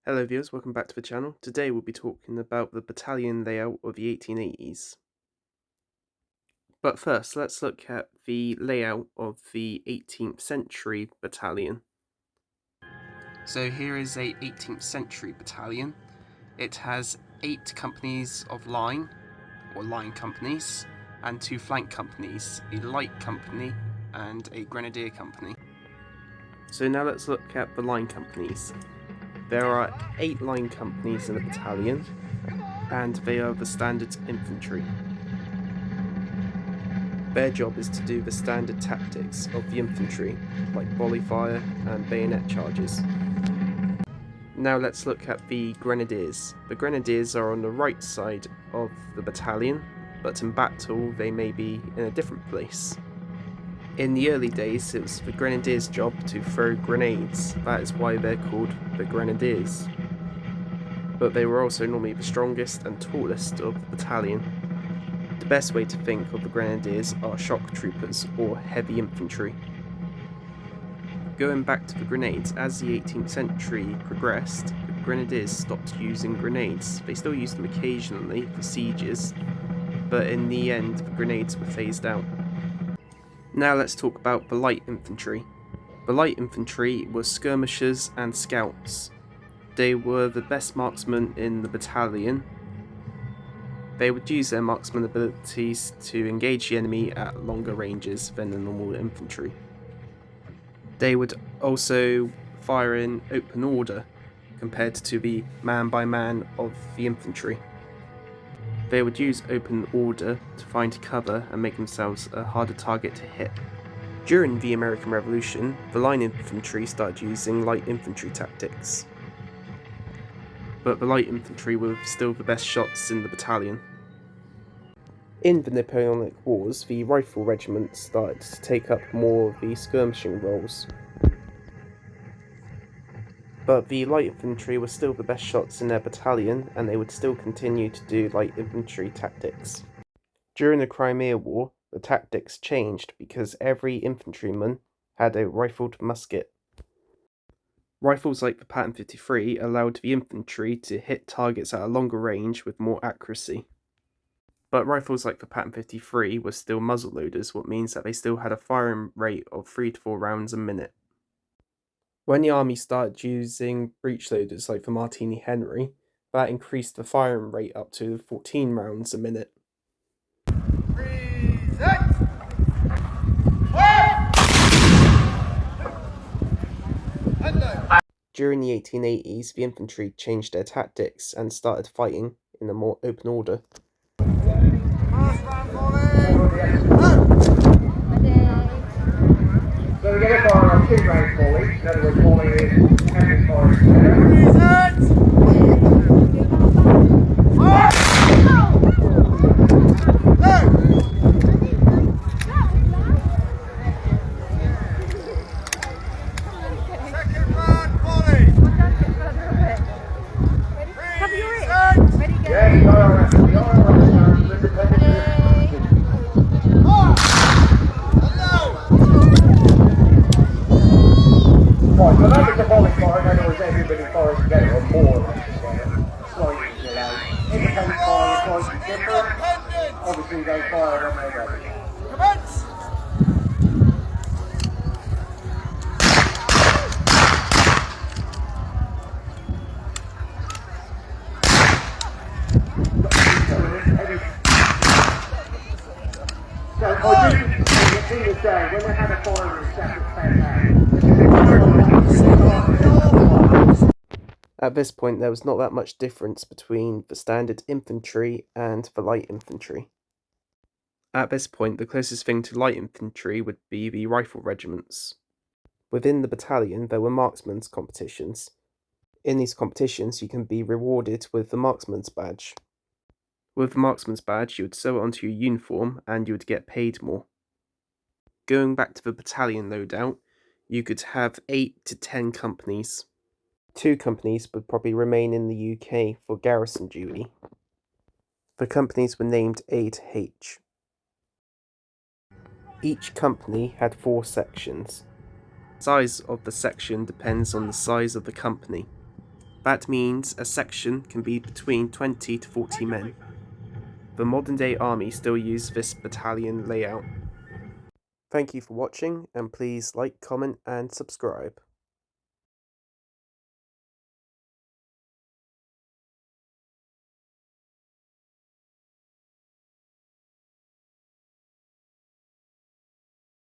Hello viewers, welcome back to the channel. Today we'll be talking about the battalion layout of the 1880s. But first, let's look at the layout of the 18th century battalion. So here is a 18th century battalion. It has 8 companies of line, or line companies, and 2 flank companies, a light company and a grenadier company. So now let's look at the line companies. There are 8 line companies in a battalion, and they are the standard infantry. Their job is to do the standard tactics of the infantry, like volley fire and bayonet charges. Now let's look at the grenadiers. The grenadiers are on the right side of the battalion, but in battle they may be in a different place. In the early days, it was the grenadiers' job to throw grenades. That is why they're called the grenadiers. But they were also normally the strongest and tallest of the battalion. The best way to think of the grenadiers are shock troopers or heavy infantry. Going back to the grenades, as the 18th century progressed, the grenadiers stopped using grenades. They still used them occasionally for sieges, but in the end the grenades were phased out. Now let's talk about the light infantry. The light infantry were skirmishers and scouts. They were the best marksmen in the battalion. They would use their marksman abilities to engage the enemy at longer ranges than the normal infantry. They would also fire in open order compared to the man-by-man of the infantry. They would use open order to find cover and make themselves a harder target to hit. During the American Revolution, the line infantry started using light infantry tactics. But the light infantry were still the best shots in the battalion. In the Napoleonic Wars, the rifle regiments started to take up more of the skirmishing roles. But the light infantry were still the best shots in their battalion, and they would still continue to do light infantry tactics. During the Crimea War, the tactics changed because every infantryman had a rifled musket. Rifles like the Pattern 53 allowed the infantry to hit targets at a longer range with more accuracy. But rifles like the Pattern 53 were still muzzleloaders, what means that they still had a firing rate of 3 to 4 rounds a minute. When the army started using breechloaders like the Martini Henry, that increased the firing rate up to 14 rounds a minute. During the 1880s, the infantry changed their tactics and started fighting in a more open order. So we get a fire on 2 rounds volley, in other words volley is having fire together. Second round volley! Cover your ears. Ready, go. Yeah, you are independent. Right, so that was the volley fire, in other words everybody fires together, or more or less together, slightly delayed. Independent fire is slightly different, obviously they fire when they're ready. Commence! So I do the day when they had a fire in separate At this point, there was not that much difference between the standard infantry and the light infantry. At this point, the closest thing to light infantry would be the rifle regiments. Within the battalion, there were marksmen's competitions. In these competitions, you can be rewarded with the marksman's badge. With the marksman's badge, you would sew it onto your uniform and you would get paid more. Going back to the battalion loadout, you could have 8 to 10 companies. 2 companies would probably remain in the UK for garrison duty. The companies were named A to H. Each company had 4 sections. The size of the section depends on the size of the company. That means a section can be between 20 to 40 men. The modern day army still use this battalion layout. Thank you for watching, and please like, comment and subscribe.